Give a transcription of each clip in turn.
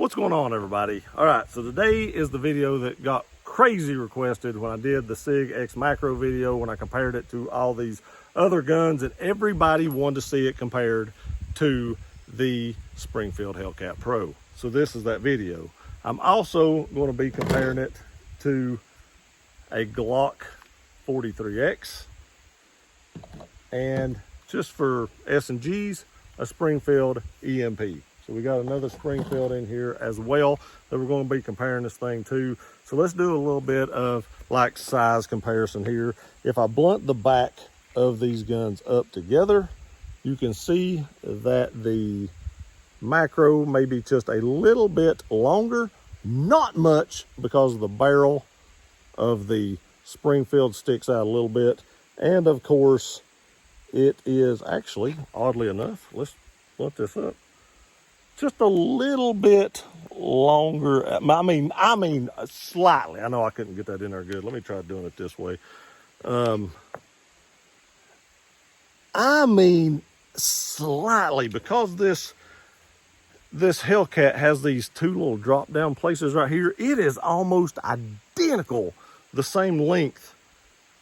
What's going on, everybody? All right, so today is the video that got crazy requested when I did the Sig X-Macro video, when I compared it to all these other guns, and everybody wanted to see it compared to the Springfield Hellcat Pro. So this is that video. I'm also going to be comparing it to a Glock 43X, and just for S&Gs, a Springfield EMP. So we got another Springfield in here as well that we're going to be comparing this thing to. So let's do a little bit of like size comparison here. If I blunt the back of these guns up together, you can see that the Macro may be just a little bit longer, not much, because the barrel of the Springfield sticks out a little bit. And of course, it is actually, oddly enough, let's blunt this up, just a little bit longer. I mean, slightly. I know I couldn't get that in there good. Let me try doing it this way. I mean, slightly, because this Hellcat has these two little drop down places right here. It is almost identical, the same length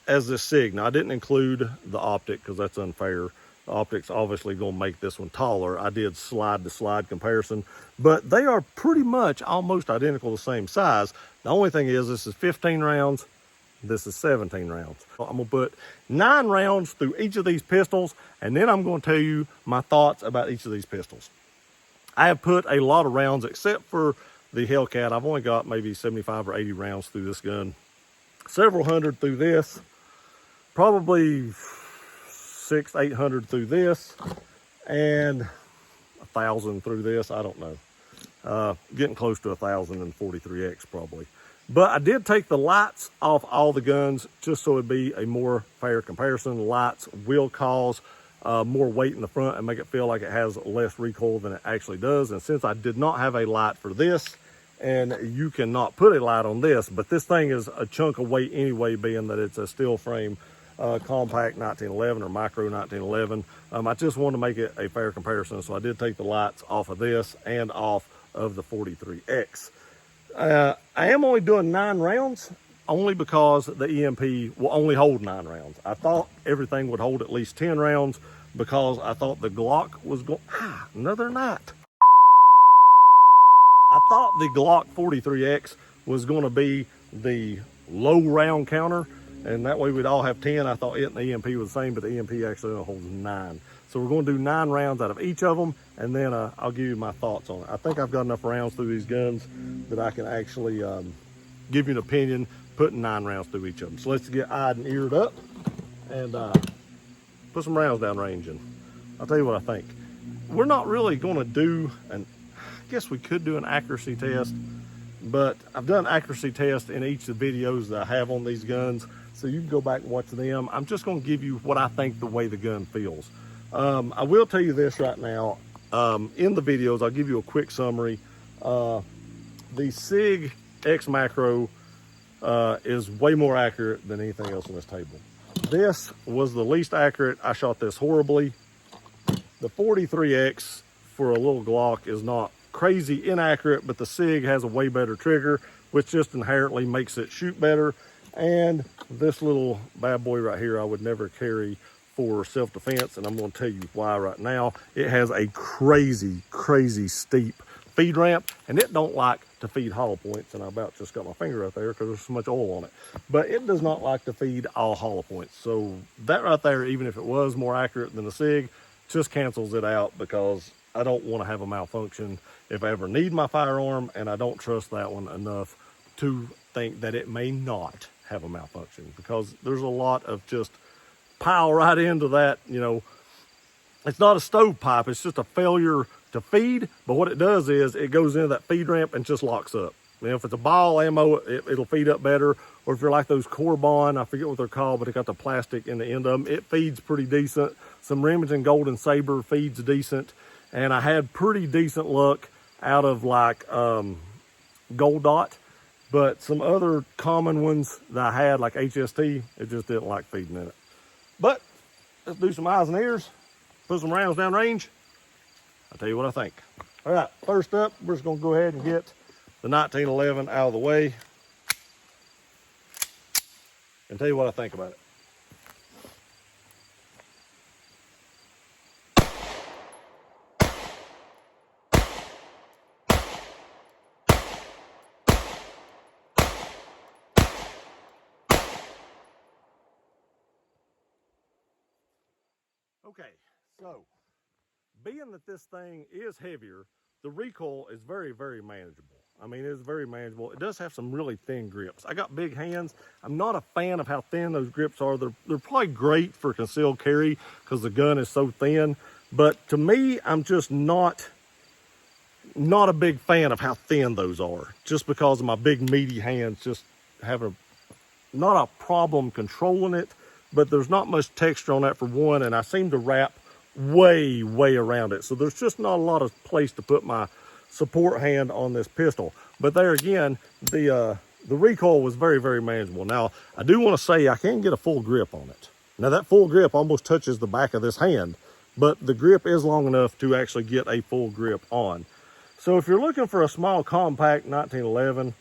as this Sig. Now, I didn't include the optic because that's unfair. The optic's obviously going to make this one taller. I did slide to slide comparison, but they are pretty much almost identical, the same size. The only thing is, this is 15 rounds, this is 17 rounds. I'm going to put 9 rounds through each of these pistols, and then I'm going to tell you my thoughts about each of these pistols. I have put a lot of rounds, except for the Hellcat. I've only got maybe 75 or 80 rounds through this gun. Several hundred through this, probably 600-800 through this, and 1,000 through this. I don't know. Getting close to 1,000 in 43X probably. But I did take the lights off all the guns just so it'd be a more fair comparison. Lights will cause more weight in the front and make it feel like it has less recoil than it actually does. And since I did not have a light for this, and you cannot put a light on this, but this thing is a chunk of weight anyway, being that it's a steel frame compact 1911 or micro 1911. I just wanted to make it a fair comparison, so I did take the lights off of this and off of the 43X. I am only doing 9 rounds, only because the EMP will only hold 9 rounds. I thought everything would hold at least 10 rounds because I thought the Glock was going, another night. I thought the Glock 43X was going to be the low round counter, and that way we'd all have 10. I thought it and the EMP was the same, but the EMP actually only holds 9. So we're going to do 9 rounds out of each of them, and then I'll give you my thoughts on it. I think I've got enough rounds through these guns that I can actually give you an opinion, putting 9 rounds through each of them. So let's get eyed and eared up and put some rounds down range, and I'll tell you what I think. We're not really going to do I guess we could do an accuracy test, but I've done accuracy tests in each of the videos that I have on these guns, so you can go back and watch them. I'm just going to give you what I think the way the gun feels. I will tell you this right now. In the videos, I'll give you a quick summary. The Sig X-Macro is way more accurate than anything else on this table. This was the least accurate. I shot this horribly. The 43X for a little Glock is not crazy inaccurate, but the Sig has a way better trigger, which just inherently makes it shoot better. And this little bad boy right here, I would never carry for self-defense, and I'm going to tell you why right now. It has a crazy steep feed ramp, and it don't like to feed hollow points, and I about just got my finger up there because there's so much oil on it. But it does not like to feed all hollow points. So that right there, even if it was more accurate than the Sig, just cancels it out, because I don't want to have a malfunction if I ever need my firearm, and I don't trust that one enough to think that it may not have a malfunction, because there's a lot of just pile right into that. You know, it's not a stovepipe, it's just a failure to feed, but what it does is it goes into that feed ramp and just locks up. You know, if it's a ball ammo, it'll feed up better, or if you're like those Corbon, I forget what they're called, but it got the plastic in the end of them, it feeds pretty decent. Some Remington Golden Saber feeds decent, and I had pretty decent luck out of like Gold Dot, but some other common ones that I had, like HST, it just didn't like feeding in it. But let's do some eyes and ears, put some rounds down range. I'll tell you what I think. All right, first up, we're just gonna go ahead and get the 1911 out of the way and tell you what I think about it. Okay, so being that this thing is heavier, the recoil is very, very manageable. I mean, it's very manageable. It does have some really thin grips. I got big hands. I'm not a fan of how thin those grips are. They're probably great for concealed carry because the gun is so thin. But to me, I'm just not a big fan of how thin those are. Just because of my big meaty hands, just have not a problem controlling it, but there's not much texture on that for one, and I seem to wrap way around it. So there's just not a lot of place to put my support hand on this pistol. But there again, the recoil was very, very manageable. Now, I do want to say I can get a full grip on it. Now, that full grip almost touches the back of this hand, but the grip is long enough to actually get a full grip on. So if you're looking for a small, compact 1911,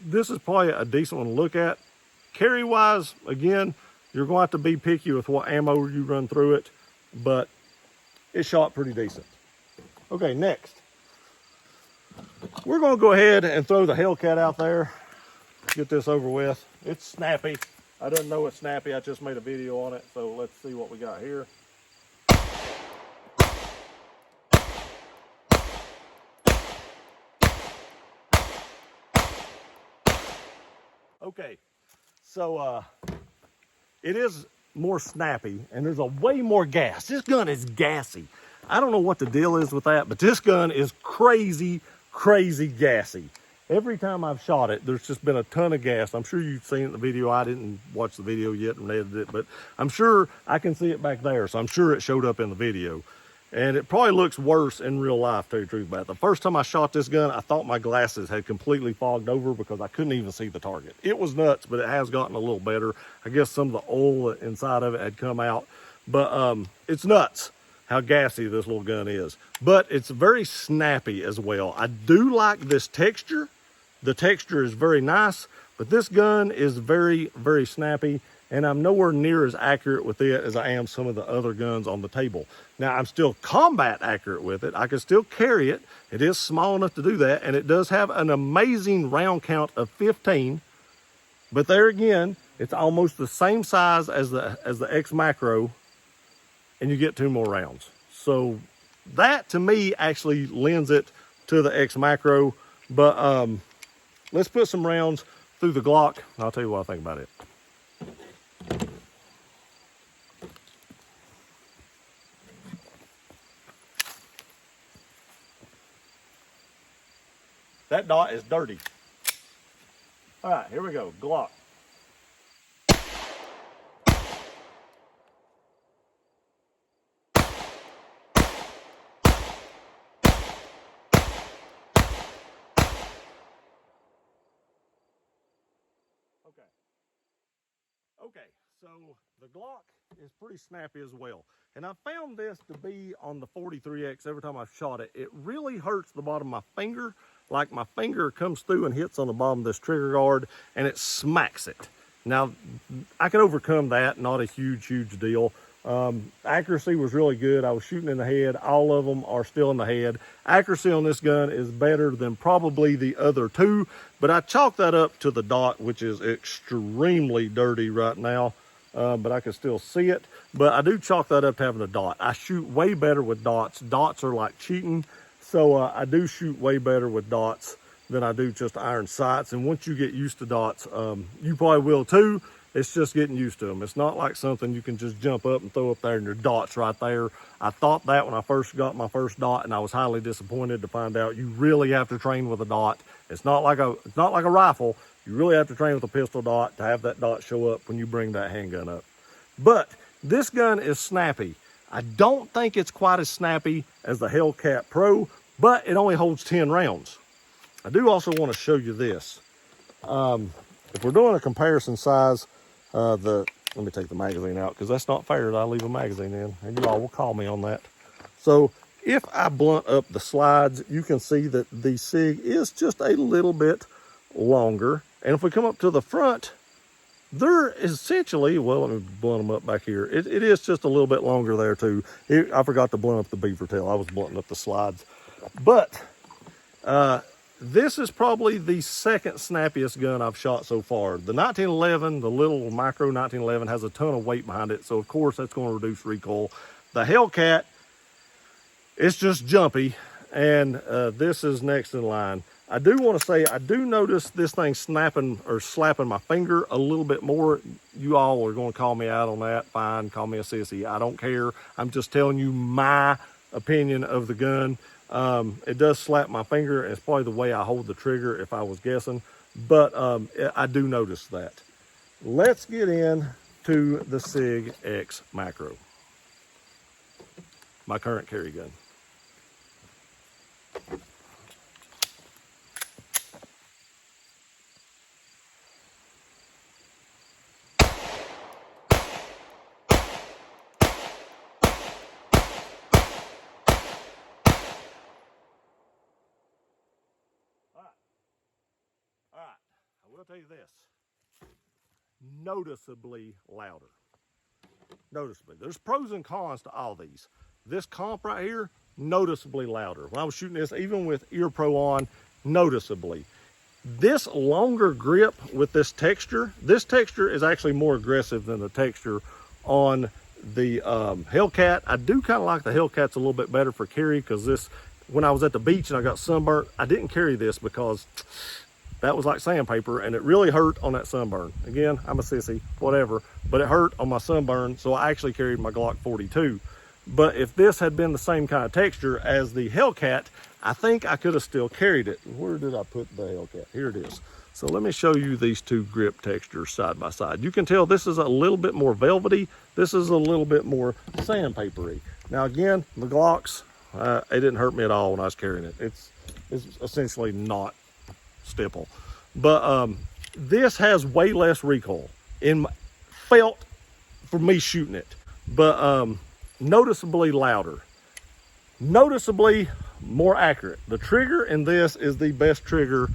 this is probably a decent one to look at. Carry-wise, again, you're going to have to be picky with what ammo you run through it, but it shot pretty decent. Okay, next. We're going to go ahead and throw the Hellcat out there. Get this over with. It's snappy. I didn't know it's snappy. I just made a video on it, so let's see what we got here. Okay, so it is more snappy, and there's a way more gas. This gun is gassy. I don't know what the deal is with that, but this gun is crazy gassy. Every time I've shot it, there's just been a ton of gas. I'm sure you've seen it in the video. I didn't watch the video yet and edited it, but I'm sure I can see it back there, so I'm sure it showed up in the video. And it probably looks worse in real life, to tell you the truth about it. The first time I shot this gun, I thought my glasses had completely fogged over because I couldn't even see the target. It was nuts, but it has gotten a little better. I guess some of the oil inside of it had come out. But it's nuts how gassy this little gun is. But it's very snappy as well. I do like this texture. The texture is very nice, but this gun is very snappy. And I'm nowhere near as accurate with it as I am some of the other guns on the table. Now, I'm still combat accurate with it. I can still carry it. It is small enough to do that, and it does have an amazing round count of 15. But there again, it's almost the same size as the X-Macro, and you get 2 more rounds. So that, to me, actually lends it to the X-Macro. But let's put some rounds through the Glock, and I'll tell you what I think about it. That dot is dirty. All right, here we go, Glock. Okay, so the Glock is pretty snappy as well. And I found this to be on the 43X every time I've shot it. It really hurts the bottom of my finger. Like my finger comes through and hits on the bottom of this trigger guard and it smacks it. Now, I can overcome that, not a huge deal. Accuracy was really good. I was shooting in the head. All of them are still in the head. Accuracy on this gun is better than probably the other 2, but I chalk that up to the dot, which is extremely dirty right now, but I can still see it. But I do chalk that up to having a dot. I shoot way better with dots. Dots are like cheating, so I do shoot way better with dots than I do just iron sights. And once you get used to dots, you probably will too. It's just getting used to them. It's not like something you can just jump up and throw up there and your dot's right there. I thought that when I first got my first dot, and I was highly disappointed to find out you really have to train with a dot. It's not like a rifle. You really have to train with a pistol dot to have that dot show up when you bring that handgun up. But this gun is snappy. I don't think it's quite as snappy as the Hellcat Pro, but it only holds 10 rounds. I do also want to show you this. If we're doing a comparison size, let me take the magazine out because that's not fair that I leave a magazine in, and you all will call me on that. So If I blunt up the slides, you can see that the Sig is just a little bit longer. And if we come up to the front, they're essentially, well, let me blunt them up back here. It is just a little bit longer there too. I forgot to blunt up the beaver tail. I was blunting up the slides. But this is probably the second snappiest gun I've shot so far. The 1911, the little micro 1911, has a ton of weight behind it. So of course that's going to reduce recoil. The Hellcat, it's just jumpy. And this is next in line. I do want to say, I do notice this thing snapping or slapping my finger a little bit more. You all are going to call me out on that. Fine, call me a sissy. I don't care. I'm just telling you my opinion of the gun. It does slap my finger. It's probably the way I hold the trigger if I was guessing. But I do notice that. Let's get into the Sig X-Macro, my current carry gun. All right, I will tell you this, noticeably louder. Noticeably. There's pros and cons to all these. This comp right here, noticeably louder. When I was shooting this, even with ear pro on, noticeably. This longer grip with this texture is actually more aggressive than the texture on the Hellcat. I do kind of like the Hellcats a little bit better for carry, because this, when I was at the beach and I got sunburnt, I didn't carry this because that was like sandpaper, and it really hurt on that sunburn. Again, I'm a sissy, whatever, but it hurt on my sunburn, so I actually carried my Glock 42. But if this had been the same kind of texture as the Hellcat, I think I could have still carried it. Where did I put the Hellcat? Here it is. So let me show you these two grip textures side by side. You can tell this is a little bit more velvety. This is a little bit more sandpapery. Now again, the Glocks, it didn't hurt me at all when I was carrying it. It's essentially not stipple. But this has way less recoil felt for me shooting it, but noticeably louder, noticeably more accurate. The trigger in this is the best trigger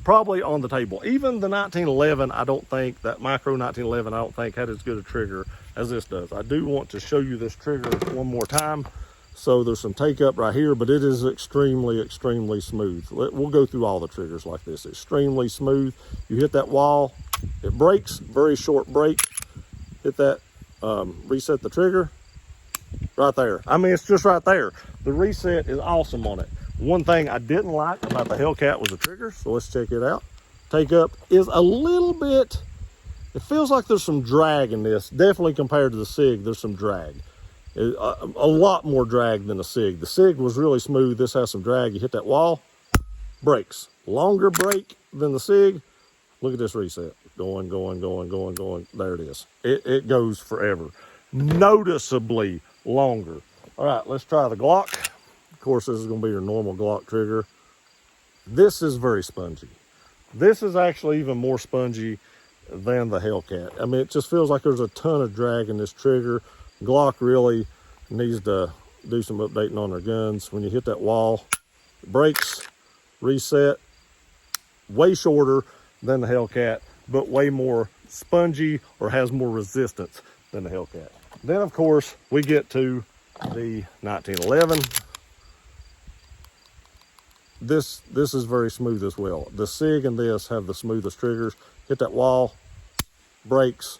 probably on the table. Even the 1911, I don't think, that micro 1911, I don't think had as good a trigger as this does. I do want to show you this trigger one more time. So there's some take up right here, but it is extremely, extremely smooth. We'll go through all the triggers like this. Extremely smooth. You hit that wall, it breaks, very short break. Hit that, reset the trigger, right there. I mean, it's just right there. The reset is awesome on it. One thing I didn't like about the Hellcat was the trigger, so let's check it out. Take up is a little bit, it feels like there's some drag in this. Definitely compared to the Sig, there's some drag. A lot more drag than the Sig. The Sig was really smooth. This has some drag. You hit that wall, breaks. Longer break than the Sig. Look at this reset. Going, going, going, going, going. There it is. It goes forever. Noticeably longer. All right, let's try the Glock. Of course, this is going to be your normal Glock trigger. This is very spongy. This is actually even more spongy than the Hellcat. I mean, it just feels like there's a ton of drag in this trigger. Glock really needs to do some updating on their guns. When you hit that wall, it breaks, reset, way shorter than the Hellcat, but way more spongy or has more resistance than the Hellcat. Then of course we get to the 1911. This is very smooth as well. The Sig and this have the smoothest triggers. Hit that wall, breaks.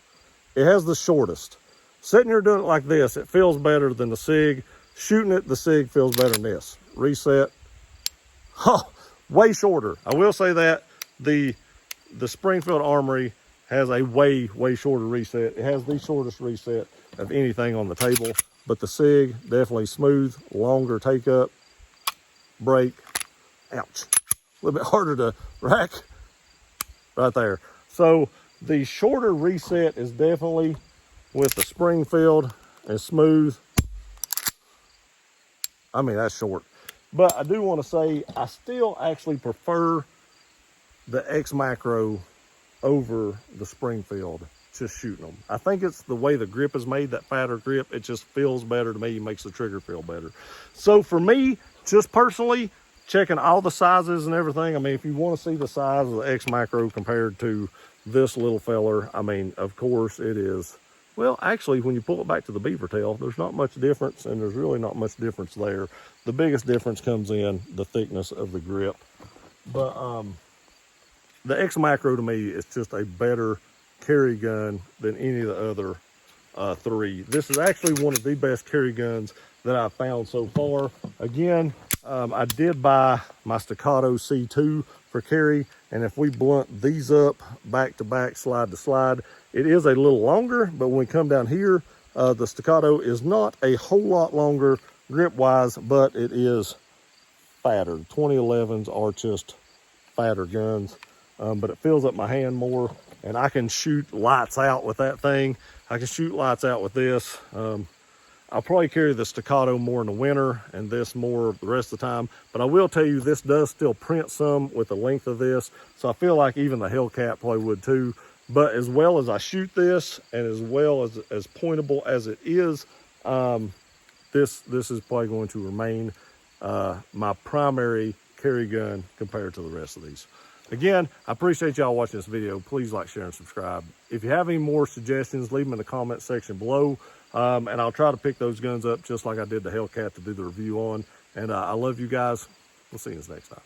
It has the shortest. Sitting here doing it like this, it feels better than the Sig. Shooting it, the Sig feels better than this. Reset. Oh, way shorter. I will say that the Springfield Armory has a way shorter reset. It has the shortest reset of anything on the table. But the Sig, definitely smooth, longer take up, break. Ouch. A little bit harder to rack. Right there. So the shorter reset is definitely with the Springfield and smooth. I mean, that's short. But I do want to say I still actually prefer the X-Macro over the Springfield just shooting them. I think it's the way the grip is made, that fatter grip. It just feels better to me, makes the trigger feel better. So for me, just personally, checking all the sizes and everything, I mean, if you want to see the size of the X-Macro compared to this little feller, I mean, of course it is. Well, actually, when you pull it back to the beaver tail, there's not much difference, and there's really not much difference there. The biggest difference comes in the thickness of the grip. But the X-Macro to me is just a better carry gun than any of the other three. This is actually one of the best carry guns that I've found so far. Again, I did buy my Staccato C2 for carry, and if we blunt these up back to back, slide to slide, it is a little longer, but when we come down here, the Staccato is not a whole lot longer grip-wise, but it is fatter. 2011s are just fatter guns, but it fills up my hand more, and I can shoot lights out with that thing. I can shoot lights out with this. I'll probably carry the Staccato more in the winter and this more the rest of the time, but I will tell you this does still print some with the length of this, so I feel like even the Hellcat probably would too. But as well as I shoot this, and as well as pointable as it is, this is probably going to remain my primary carry gun compared to the rest of these. Again, I appreciate y'all watching this video. Please like, share, and subscribe. If you have any more suggestions, leave them in the comment section below, and I'll try to pick those guns up just like I did the Hellcat to do the review on. And I love you guys. We'll see you next time.